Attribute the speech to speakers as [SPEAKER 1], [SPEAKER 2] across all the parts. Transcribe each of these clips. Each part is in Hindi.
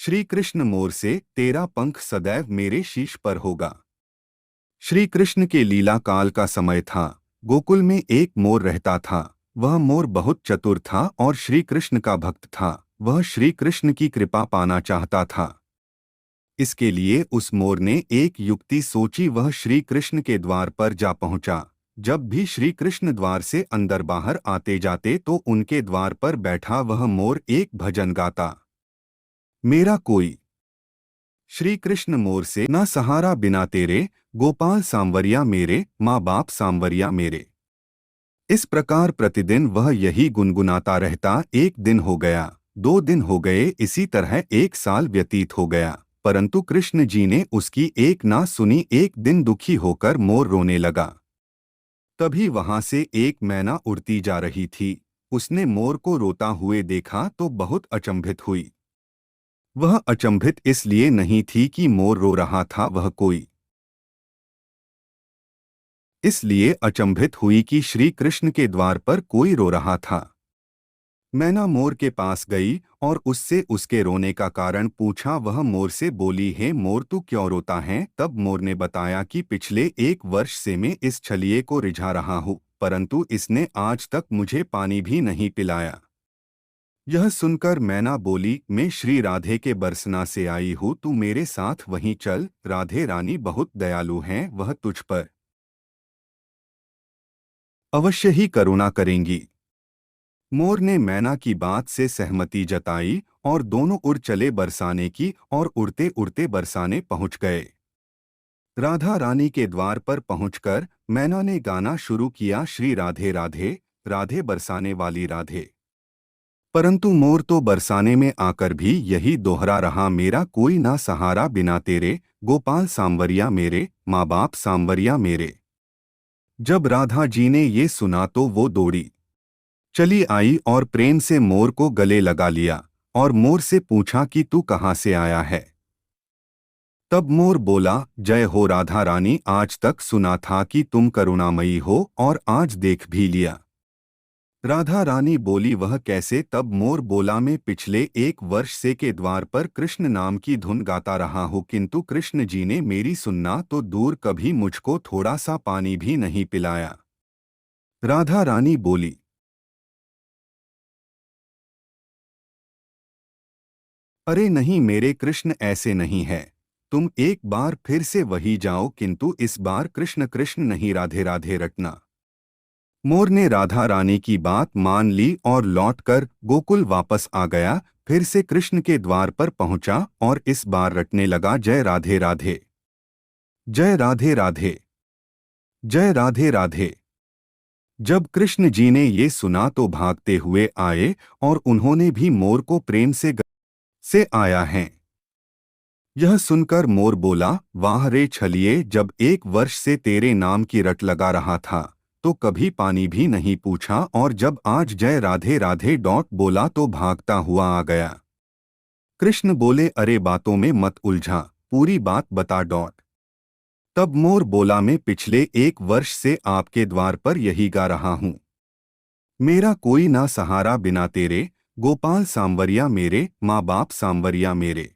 [SPEAKER 1] श्री कृष्ण मोर से तेरा पंख सदैव मेरे शीश पर होगा। श्री कृष्ण के लीला काल का समय था। गोकुल में एक मोर रहता था। वह मोर बहुत चतुर था और श्री कृष्ण का भक्त था। वह श्री कृष्ण की कृपा पाना चाहता था। इसके लिए उस मोर ने एक युक्ति सोची। वह श्री कृष्ण के द्वार पर जा पहुंचा। जब भी श्री कृष्ण द्वार से अंदर बाहर आते जाते तो उनके द्वार पर बैठा वह मोर एक भजन गाता। मेरा कोई श्री कृष्ण मोर से ना सहारा बिना तेरे, गोपाल सांवरिया मेरे, माँ बाप सांवरिया मेरे। इस प्रकार प्रतिदिन वह यही गुनगुनाता रहता। एक दिन हो गया, 2 दिन हो गए, इसी तरह 1 साल व्यतीत हो गया, परंतु कृष्ण जी ने उसकी एक ना सुनी। एक दिन दुखी होकर मोर रोने लगा। तभी वहां से एक मैना उड़ती जा रही थी। उसने मोर को रोता हुए देखा तो बहुत अचंभित हुई। वह अचंभित इसलिए नहीं थी कि मोर रो रहा था, वह कोई इसलिए अचंभित हुई कि श्री कृष्ण के द्वार पर कोई रो रहा था। मैना मोर के पास गई और उससे उसके रोने का कारण पूछा। वह मोर से बोली, हे मोर, तू क्यों रोता है? तब मोर ने बताया कि पिछले 1 वर्ष से मैं इस छलिए को रिझा रहा हूँ, परंतु इसने आज तक मुझे पानी भी नहीं पिलाया। यह सुनकर मैना बोली, मैं श्री राधे के बरसना से आई हूँ, तू मेरे साथ वहीं चल। राधे रानी बहुत दयालु हैं, वह तुझ पर अवश्य ही करुणा करेंगी। मोर ने मैना की बात से सहमति जताई और दोनों उड़ चले बरसाने की, और उड़ते उड़ते बरसाने पहुंच गए। राधा रानी के द्वार पर पहुंचकर मैना ने गाना शुरू किया, श्री राधे राधे, राधे बरसाने वाली राधे। परंतु मोर तो बरसाने में आकर भी यही दोहरा रहा, मेरा कोई ना सहारा बिना तेरे, गोपाल सांवरिया मेरे, माँ बाप सांवरिया मेरे। जब राधा जी ने ये सुना तो वो दौड़ी चली आई और प्रेम से मोर को गले लगा लिया और मोर से पूछा कि तू कहाँ से आया है। तब मोर बोला, जय हो राधा रानी, आज तक सुना था कि तुम करुणामयी हो और आज देख भी लिया। राधा रानी बोली, वह कैसे? तब मोर बोला, मैं पिछले 1 वर्ष से के द्वार पर कृष्ण नाम की धुन गाता रहा हूँ, किंतु कृष्ण जी ने मेरी सुनना तो दूर, कभी मुझको थोड़ा सा पानी भी नहीं पिलाया। राधा रानी बोली, अरे नहीं मेरे कृष्ण, ऐसे नहीं है। तुम एक बार फिर से वही जाओ, किंतु इस बार कृष्ण कृष्ण नहीं, राधे राधे रटना। मोर ने राधा रानी की बात मान ली और लौटकर गोकुल वापस आ गया। फिर से कृष्ण के द्वार पर पहुंचा और इस बार रटने लगा, जय राधे राधे, जय राधे राधे, जय राधे राधे। जब कृष्ण जी ने ये सुना तो भागते हुए आए और उन्होंने भी मोर को प्रेम से आया है। यह सुनकर मोर बोला, वाह रे छलिए, जब 1 वर्ष से तेरे नाम की रट लगा रहा था तो कभी पानी भी नहीं पूछा, और जब आज जय राधे राधे डॉट बोला तो भागता हुआ आ गया। कृष्ण बोले, अरे बातों में मत उलझा, पूरी बात बता डॉट। तब मोर बोला, मैं पिछले 1 वर्ष से आपके द्वार पर यही गा रहा हूँ। मेरा कोई ना सहारा बिना तेरे, गोपाल सांवरिया मेरे, माँ बाप सांवरिया मेरे।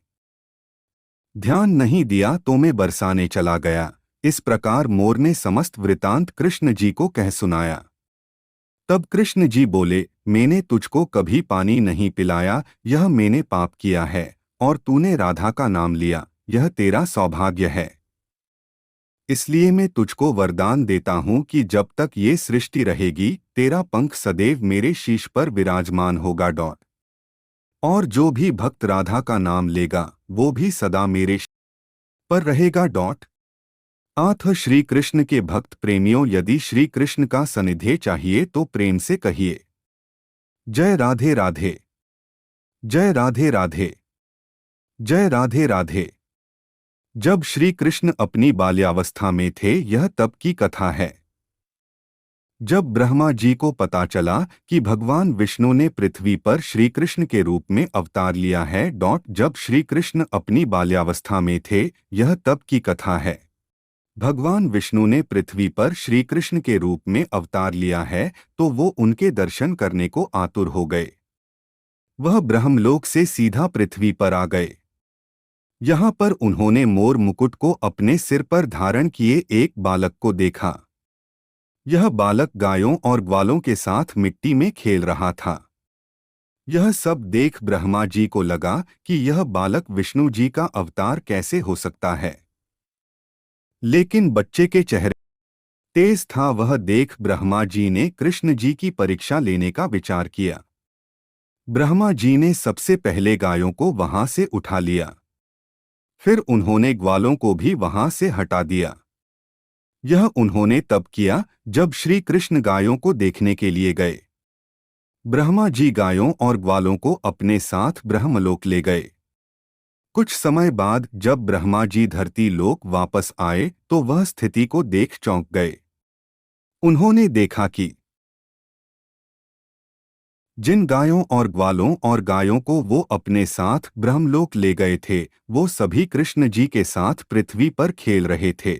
[SPEAKER 1] ध्यान नहीं दिया तो मैं बरसाने चला गया। इस प्रकार मोर ने समस्त वृतांत कृष्ण जी को कह सुनाया। तब कृष्ण जी बोले, मैंने तुझको कभी पानी नहीं पिलाया, यह मैंने पाप किया है, और तूने राधा का नाम लिया, यह तेरा सौभाग्य है। इसलिए मैं तुझको वरदान देता हूँ कि जब तक ये सृष्टि रहेगी तेरा पंख सदैव मेरे शीश पर विराजमान होगा डॉट। और जो भी भक्त राधा का नाम लेगा वो भी सदा मेरे पर रहेगा डॉट। आथ श्री कृष्ण के भक्त प्रेमियों, यदि श्री कृष्ण का सानिध्य चाहिए तो प्रेम से कहिए, जय राधे राधे, जय राधे राधे, जय राधे राधे। जब श्री कृष्ण अपनी बाल्यावस्था में थे, यह तब की कथा है। जब ब्रह्मा जी को पता चला कि भगवान विष्णु ने पृथ्वी पर श्री कृष्ण के रूप में अवतार लिया है डॉट, जब श्री कृष्ण अपनी बाल्यावस्था में थे, यह तब की कथा है। भगवान विष्णु ने पृथ्वी पर श्री कृष्ण के रूप में अवतार लिया है तो वो उनके दर्शन करने को आतुर हो गए। वह ब्रह्मलोक से सीधा पृथ्वी पर आ गए। यहाँ पर उन्होंने मोर मुकुट को अपने सिर पर धारण किए एक बालक को देखा। यह बालक गायों और ग्वालों के साथ मिट्टी में खेल रहा था। यह सब देख ब्रह्मा जी को लगा कि यह बालक विष्णु जी का अवतार कैसे हो सकता है। लेकिन बच्चे के चेहरे तेज था, वह देख ब्रह्मा जी ने कृष्ण जी की परीक्षा लेने का विचार किया। ब्रह्मा जी ने सबसे पहले गायों को वहां से उठा लिया। फिर उन्होंने ग्वालों को भी वहां से हटा दिया। यह उन्होंने तब किया जब श्री कृष्ण गायों को देखने के लिए गए। ब्रह्मा जी गायों और ग्वालों को अपने साथ ब्रह्मलोक ले गए। कुछ समय बाद जब ब्रह्मा जी धरती लोक वापस आए तो वह स्थिति को देख चौंक गए। उन्होंने देखा कि जिन गायों और ग्वालों और गायों को वो अपने साथ ब्रह्मलोक ले गए थे, वो सभी कृष्ण जी के साथ पृथ्वी पर खेल रहे थे।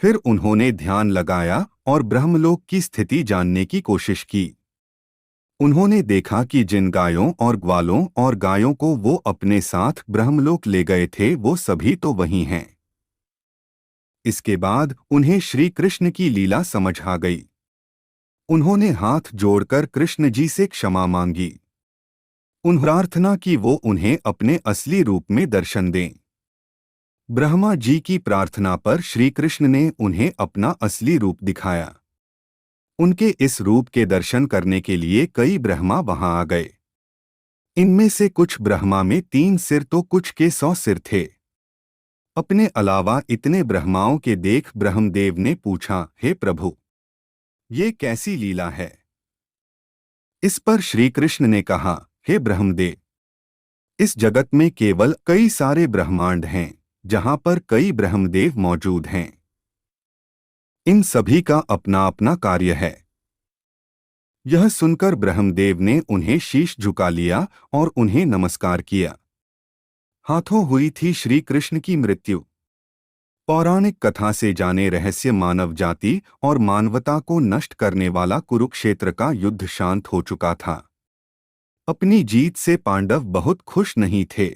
[SPEAKER 1] फिर उन्होंने ध्यान लगाया और ब्रह्मलोक की स्थिति जानने की कोशिश की। उन्होंने देखा कि जिन गायों और ग्वालों और गायों को वो अपने साथ ब्रह्मलोक ले गए थे, वो सभी तो वही हैं। इसके बाद उन्हें श्री कृष्ण की लीला समझ आ गई। उन्होंने हाथ जोड़कर कृष्ण जी से क्षमा मांगी। उन्होंने प्रार्थना की वो उन्हें अपने असली रूप में दर्शन दें। ब्रह्मा जी की प्रार्थना पर श्री कृष्ण ने उन्हें अपना असली रूप दिखाया। उनके इस रूप के दर्शन करने के लिए कई ब्रह्मा वहां आ गए। इनमें से कुछ ब्रह्मा में 3 सिर तो कुछ के 100 सिर थे। अपने अलावा इतने ब्रह्माओं के देख ब्रह्मदेव ने पूछा, हे प्रभु, ये कैसी लीला है? इस पर श्री कृष्ण ने कहा, हे ब्रह्मदेव, इस जगत में केवल कई सारे ब्रह्मांड हैं जहां पर कई ब्रह्मदेव मौजूद हैं। इन सभी का अपना अपना कार्य है। यह सुनकर ब्रह्मदेव ने उन्हें शीश झुका लिया और उन्हें नमस्कार किया। हाथों हुई थी श्री कृष्ण की मृत्यु। पौराणिक कथा से जाने रहस्य, मानव जाति और मानवता को नष्ट करने वाला कुरुक्षेत्र का युद्ध शांत हो चुका था। अपनी जीत से पांडव बहुत खुश नहीं थे।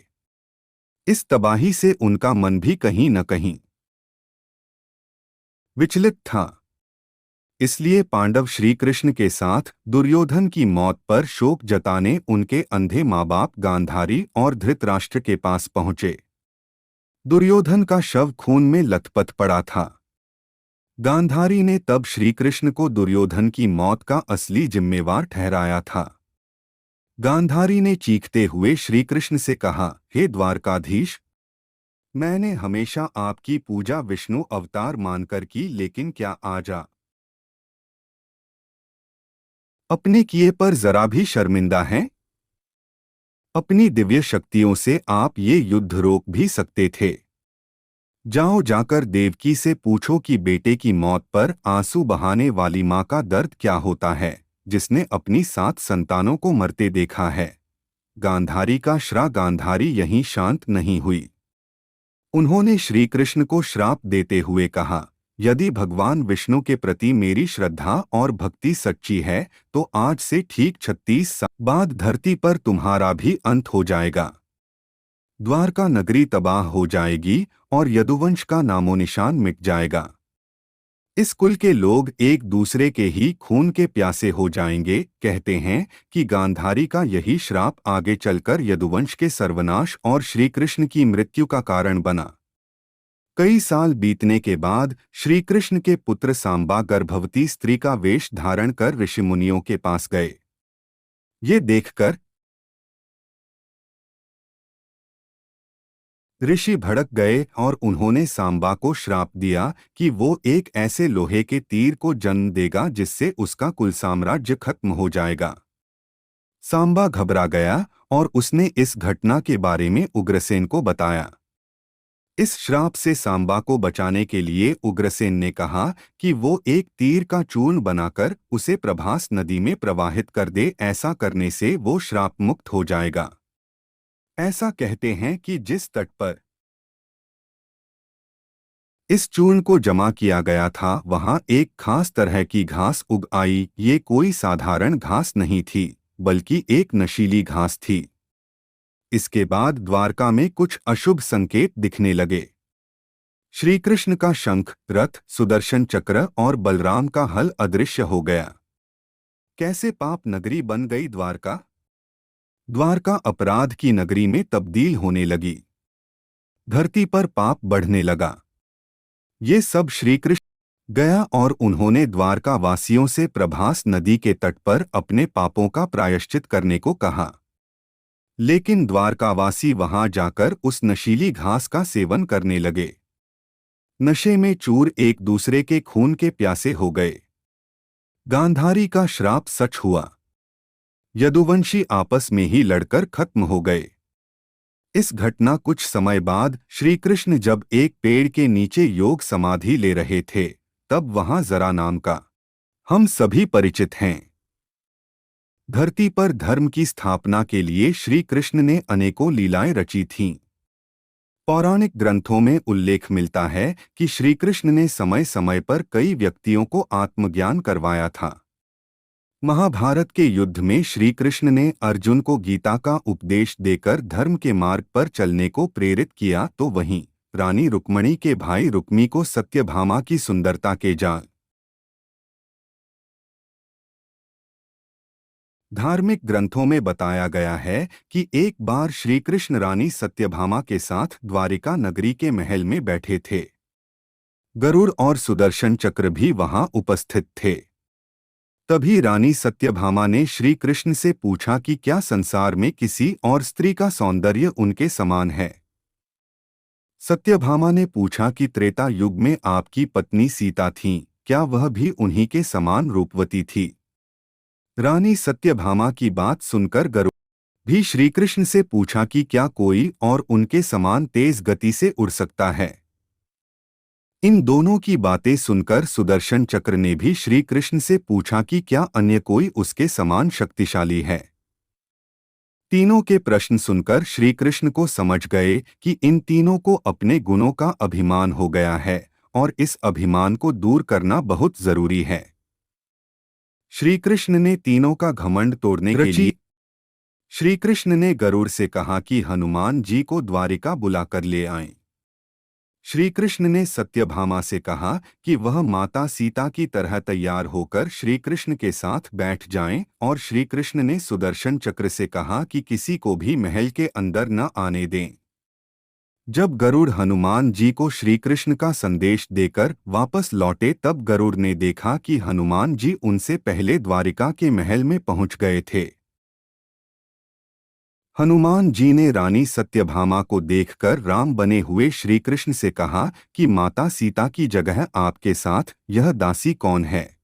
[SPEAKER 1] इस तबाही से उनका मन भी कहीं न कहीं विचलित था। इसलिए पांडव श्री कृष्ण के साथ दुर्योधन की मौत पर शोक जताने उनके अंधे माँ बाप गांधारी और धृतराष्ट्र के पास पहुंचे। दुर्योधन का शव खून में लथपथ पड़ा था। गांधारी ने तब श्री कृष्ण को दुर्योधन की मौत का असली जिम्मेवार ठहराया था। गांधारी ने चीखते हुए श्री कृष्ण से कहा, हे द्वारकाधीश, मैंने हमेशा आपकी पूजा विष्णु अवतार मानकर की, लेकिन क्या आज अपने किए पर जरा भी शर्मिंदा हैं? अपनी दिव्य शक्तियों से आप ये युद्ध रोक भी सकते थे। जाओ, जाकर देवकी से पूछो कि बेटे की मौत पर आंसू बहाने वाली माँ का दर्द क्या होता है, जिसने अपनी 7 संतानों को मरते देखा है। गांधारी का श्राप। गांधारी यहीं शांत नहीं हुई। उन्होंने श्री कृष्ण को श्राप देते हुए कहा, यदि भगवान विष्णु के प्रति मेरी श्रद्धा और भक्ति सच्ची है तो आज से ठीक 36 साल बाद धरती पर तुम्हारा भी अंत हो जाएगा। द्वारका नगरी तबाह हो जाएगी और यदुवंश का नामोनिशान मिट जाएगा। इस कुल के लोग एक दूसरे के ही खून के प्यासे हो जाएंगे। कहते हैं कि गांधारी का यही श्राप आगे चलकर यदुवंश के सर्वनाश और श्री कृष्ण की मृत्यु का कारण बना। कई साल बीतने के बाद श्री कृष्ण के पुत्र सांबा गर्भवती स्त्री का वेश धारण कर ऋषिमुनियों के पास गए। ये देखकर ऋषि भड़क गए और उन्होंने सांबा को श्राप दिया कि वो एक ऐसे लोहे के तीर को जन्म देगा जिससे उसका कुल साम्राज्य खत्म हो जाएगा। सांबा घबरा गया और उसने इस घटना के बारे में उग्रसेन को बताया। इस श्राप से सांबा को बचाने के लिए उग्रसेन ने कहा कि वो एक तीर का चूर्ण बनाकर उसे प्रभास नदी में प्रवाहित कर दे। ऐसा करने से वो श्राप मुक्त हो जाएगा। ऐसा कहते हैं कि जिस तट पर इस चूर्ण को जमा किया गया था वहां एक खास तरह की घास उग आई। ये कोई साधारण घास नहीं थी, बल्कि एक नशीली घास थी। इसके बाद द्वारका में कुछ अशुभ संकेत दिखने लगे। श्री कृष्ण का शंख, रथ, सुदर्शन चक्र और बलराम का हल अदृश्य हो गया। कैसे पाप नगरी बन गई द्वारका? द्वारका अपराध की नगरी में तब्दील होने लगी। धरती पर पाप बढ़ने लगा। ये सब श्री कृष्ण गया और उन्होंने द्वारका वासियों से प्रभास नदी के तट पर अपने पापों का प्रायश्चित करने को कहा। लेकिन द्वारकावासी वहां जाकर उस नशीली घास का सेवन करने लगे। नशे में चूर एक दूसरे के खून के प्यासे हो गए। गांधारी का श्राप सच हुआ। यदुवंशी आपस में ही लड़कर खत्म हो गए। इस घटना कुछ समय बाद श्री कृष्ण जब एक पेड़ के नीचे योग समाधि ले रहे थे, तब वहां जरा नाम का हम सभी परिचित हैं। धरती पर धर्म की स्थापना के लिए श्री कृष्ण ने अनेकों लीलाएं रची थीं। पौराणिक ग्रंथों में उल्लेख मिलता है कि श्री कृष्ण ने समय समय पर कई व्यक्तियों को आत्मज्ञान करवाया था। महाभारत के युद्ध में श्री कृष्ण ने अर्जुन को गीता का उपदेश देकर धर्म के मार्ग पर चलने को प्रेरित किया, तो वहीं रानी रुक्मिणी के भाई रुक्मी को सत्यभामा की सुंदरता के जाल। धार्मिक ग्रंथों में बताया गया है कि एक बार श्री कृष्ण रानी सत्यभामा के साथ द्वारिका नगरी के महल में बैठे थे। गरुड़ और सुदर्शन चक्र भी वहां उपस्थित थे। तभी रानी सत्यभामा ने श्री कृष्ण से पूछा कि क्या संसार में किसी और स्त्री का सौंदर्य उनके समान है। सत्यभामा ने पूछा कि त्रेता युग में आपकी पत्नी सीता थीं, क्या वह भी उन्हीं के समान रूपवती थी? रानी सत्यभामा की बात सुनकर गरुड़ भी श्री कृष्ण से पूछा कि क्या कोई और उनके समान तेज गति से उड़ सकता है। इन दोनों की बातें सुनकर सुदर्शन चक्र ने भी श्री कृष्ण से पूछा कि क्या अन्य कोई उसके समान शक्तिशाली है। तीनों के प्रश्न सुनकर श्री कृष्ण को समझ गए कि इन तीनों को अपने गुणों का अभिमान हो गया है और इस अभिमान को दूर करना बहुत जरूरी है। श्री कृष्ण ने तीनों का घमंड तोड़ने के लिए श्री कृष्ण ने गरुड़ से कहा कि हनुमान जी को द्वारिका बुलाकर ले आएं। श्री कृष्ण ने सत्यभामा से कहा कि वह माता सीता की तरह तैयार होकर श्री कृष्ण के साथ बैठ जाएं, और श्री कृष्ण ने सुदर्शन चक्र से कहा कि किसी को भी महल के अंदर न आने दें। जब गरुड़ हनुमान जी को श्री कृष्ण का संदेश देकर वापस लौटे, तब गरुड़ ने देखा कि हनुमान जी उनसे पहले द्वारिका के महल में पहुंच गए थे। हनुमान जी ने रानी सत्यभामा को देखकर राम बने हुए श्री कृष्ण से कहा कि माता सीता की जगह आपके साथ यह दासी कौन है?